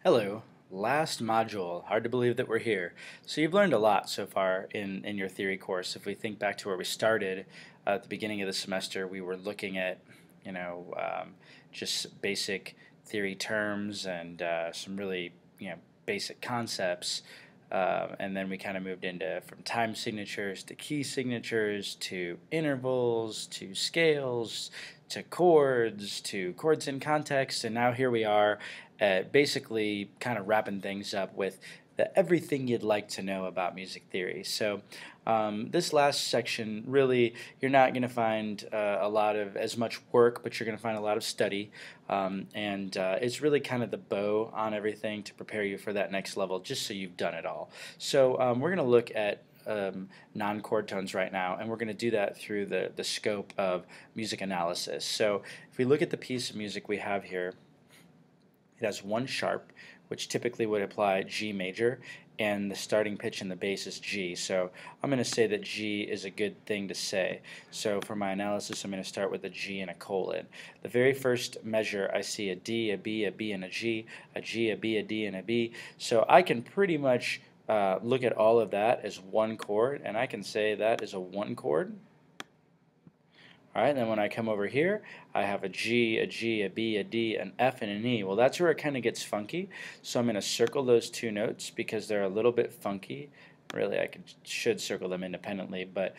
Hello. Last module. Hard to believe that we're here. So you've learned a lot so far in your theory course. If we think back to where we started at the beginning of the semester, we were looking at, you know, just basic theory terms and some really, basic concepts. And then we kind of moved into from time signatures to key signatures to intervals to scales to chords in context, and now here we are basically kind of wrapping things up with everything you'd like to know about music theory. So this last section, really, you're not going to find a lot of as much work, but you're going to find a lot of study, and it's really kind of the bow on everything to prepare you for that next level, just so you've done it all. So we're going to look at non-chord tones right now, and we're going to do that through the scope of music analysis. So if we look at the piece of music we have here, it has one sharp, which typically would apply G major, and the starting pitch in the bass is G. So I'm going to say that G is a good thing to say. So for my analysis, I'm going to start with a G and a colon. The very first measure, I see a D, a B, and a G, a G, a B, a D, and a B. So I can pretty much look at all of that as one chord, and I can say that is a one chord. Alright, then when I come over here, I have a G, a B, a D, an F, and an E. Well, that's where it kind of gets funky, so I'm going to circle those two notes because they're a little bit funky. Really, should circle them independently, but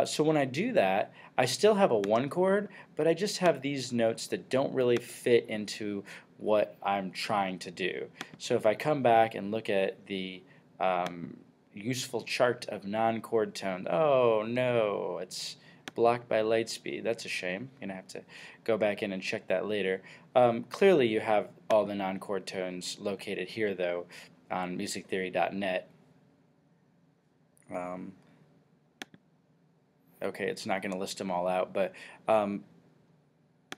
so when I do that, I still have a one chord, but I just have these notes that don't really fit into what I'm trying to do. So if I come back and look at the useful chart of non-chord tones, oh no, it's blocked by light speed. That's a shame. I'm going to have to go back in and check that later. Clearly you have all the non-chord tones located here though on musictheory.net. Okay, it's not going to list them all out, but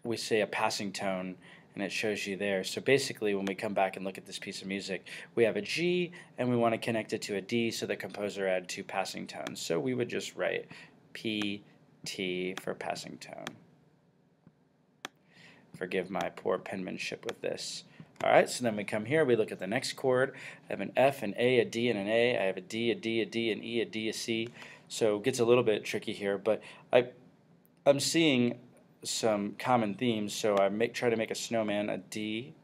we say a passing tone and it shows you there. So basically when we come back and look at this piece of music, we have a G and we want to connect it to a D, so the composer added two passing tones. So we would just write P, T for passing tone. Forgive my poor penmanship with this. Alright, so then we come here, we look at the next chord. I have an F, an A, a D, and an A. I have a D, a D, a D, an E, a D, a C. So it gets a little bit tricky here, but I'm seeing some common themes, so I try to make a snowman, a D,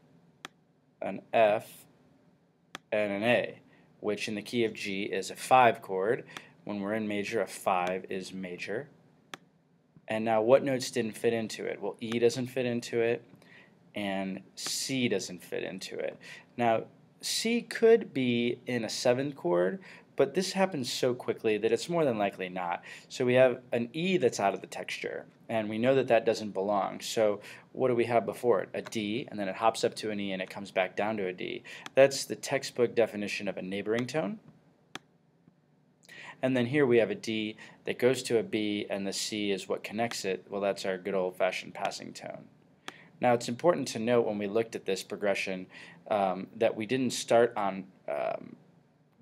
an F, and an A, which in the key of G is a 5 chord. When we're in major, a 5 is major. And now what notes didn't fit into it? Well, E doesn't fit into it, and C doesn't fit into it. Now, C could be in a 7th chord, but this happens so quickly that it's more than likely not. So we have an E that's out of the texture, and we know that that doesn't belong. So what do we have before it? A D, and then it hops up to an E, and it comes back down to a D. That's the textbook definition of a neighboring tone. And then here we have a D that goes to a B, and the C is what connects it. Well, that's our good old-fashioned passing tone. Now, it's important to note when we looked at this progression that we didn't start on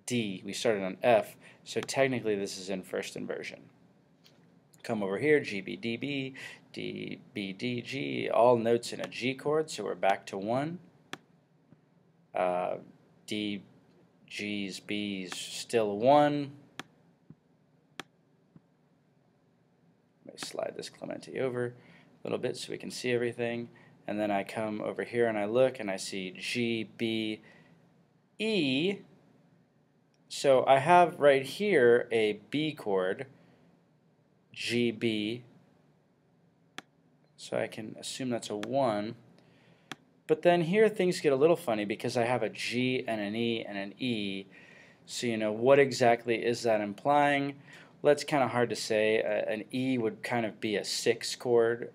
D, we started on F, so technically this is in first inversion. Come over here, G, B, D, B, D, B, D, G, all notes in a G chord, so we're back to 1. D, G's, B's, still a 1. Slide this Clementi over a little bit so we can see everything, and then I come over here and I look and I see G, B, E. So I have right here a B chord, G, B, so I can assume that's a 1. But then here things get a little funny because I have a G and an E and an E, so what exactly is that implying? Well, that's kind of hard to say. An E would kind of be a 6 chord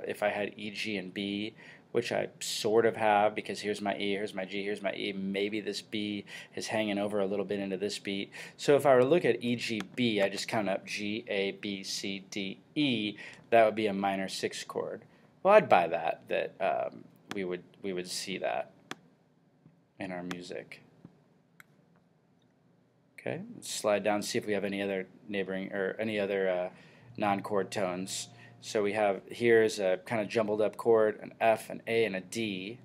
if I had E, G, and B, which I sort of have because here's my E, here's my G, here's my E. Maybe this B is hanging over a little bit into this beat. So if I were to look at E, G, B, I just count up G, A, B, C, D, E. That would be a minor 6 chord. Well, I'd buy that we would see that in our music. Okay, let's slide down and see if we have any other neighboring or any other non-chord tones. So we have here is a kind of jumbled up chord, an F, an A, and a D.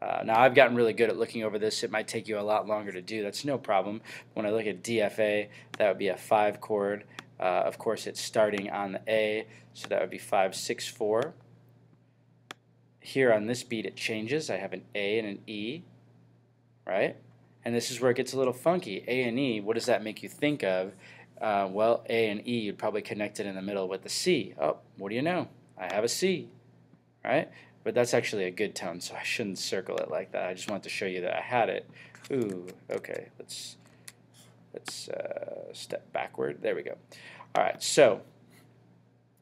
Now I've gotten really good at looking over this. It might take you a lot longer to do. That's no problem. When I look at DFA, that would be a 5 chord. Of course, it's starting on the A, so that would be 5, 6, 4. Here on this beat, it changes. I have an A and an E, right? And this is where it gets a little funky. A and E, what does that make you think of? Well, A and E, you'd probably connect it in the middle with the C. Oh, what do you know? I have a C, right? But that's actually a good tone, so I shouldn't circle it like that. I just wanted to show you that I had it. Ooh, okay, let's step backward. There we go. All right, so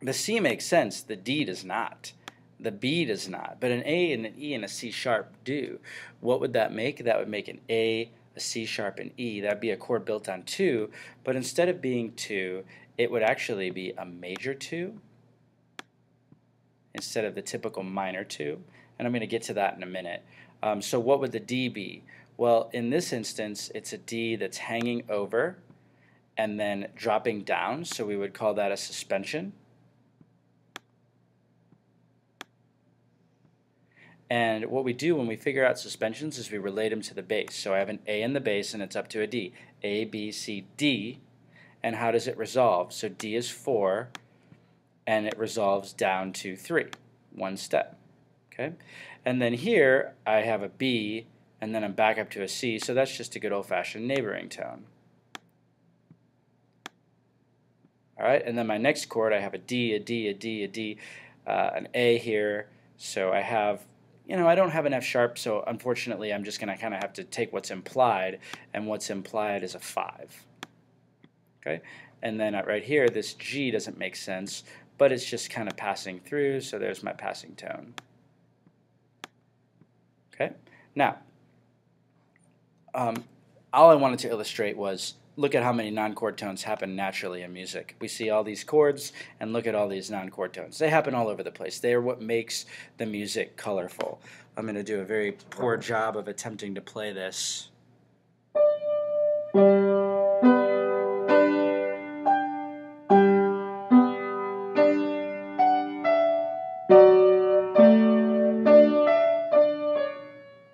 the C makes sense. The D does not. The B does not. But an A and an E and a C sharp do. What would that make? That would make an A, a C sharp, and E. That would be a chord built on 2, but instead of being 2, it would actually be a major 2 instead of the typical minor 2, and I'm going to get to that in a minute. So what would the D be? Well, in this instance, it's a D that's hanging over and then dropping down, so we would call that a suspension. And what we do when we figure out suspensions is we relate them to the bass. So I have an A in the bass and it's up to a D. A, B, C, D. And how does it resolve? So D is 4, and it resolves down to 3, one step. Okay, and then here I have a B, and then I'm back up to a C, so that's just a good old-fashioned neighboring tone. All right, and then my next chord, I have a D, a D, a D, a D, an A here, so I have, I don't have an F sharp, so unfortunately I'm just going to kind of have to take what's implied, and what's implied is a 5. Okay, and then right here, this G doesn't make sense, but it's just kind of passing through, so there's my passing tone. Okay, now, all I wanted to illustrate was, look at how many non-chord tones happen naturally in music. We see all these chords, and look at all these non-chord tones. They happen all over the place. They are what makes the music colorful. I'm going to do a very poor job of attempting to play this.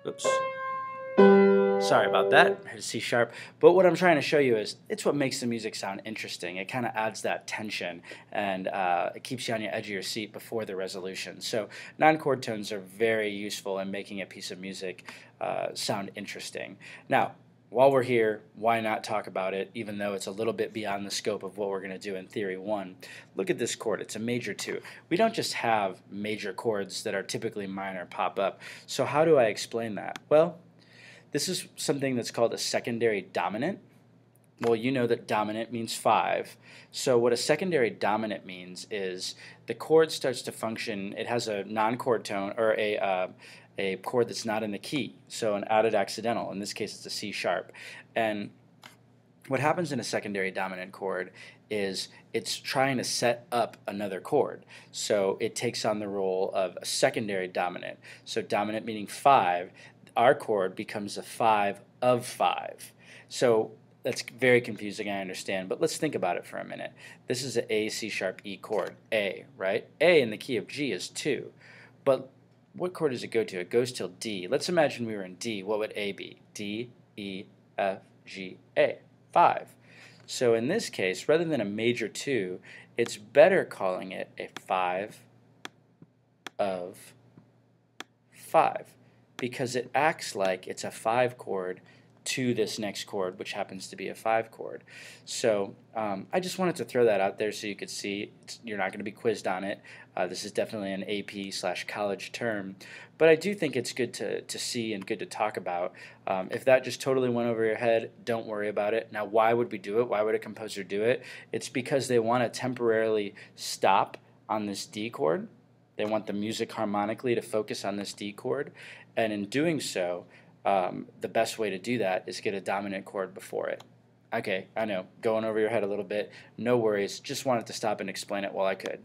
Oops. Sorry about that. I hit C sharp. But what I'm trying to show you is it's what makes the music sound interesting. It kind of adds that tension, and it keeps you on your edge of your seat before the resolution. So non-chord tones are very useful in making a piece of music sound interesting. Now, while we're here, why not talk about it, even though it's a little bit beyond the scope of what we're going to do in Theory 1. Look at this chord. It's a major 2. We don't just have major chords that are typically minor pop up. So how do I explain that? Well, this is something that's called a secondary dominant. Well, you know that dominant means 5. So what a secondary dominant means is the chord starts to function, it has a non-chord tone, or a chord that's not in the key, so an added accidental. In this case, it's a C sharp. And what happens in a secondary dominant chord is it's trying to set up another chord. So it takes on the role of a secondary dominant. So dominant meaning 5, our chord becomes a 5 of 5. So that's very confusing, I understand, but let's think about it for a minute. This is an A, C sharp, E chord, A, right? A in the key of G is 2, but what chord does it go to? It goes till D. Let's imagine we were in D. What would A be? D, E, F, G, A, 5. So in this case, rather than a major 2, it's better calling it a 5 of 5, because it acts like it's a 5 chord to this next chord, which happens to be a 5 chord. So I just wanted to throw that out there so you could see. You're not going to be quizzed on it. This is definitely an AP/college term, but I do think it's good to see and good to talk about. If that just totally went over your head, don't worry about it. Now, why would we do it? Why would a composer do it? It's because they want to temporarily stop on this D chord. They want the music harmonically to focus on this D chord, and in doing so, the best way to do that is get a dominant chord before it. Okay, I know, going over your head a little bit. No worries, just wanted to stop and explain it while I could.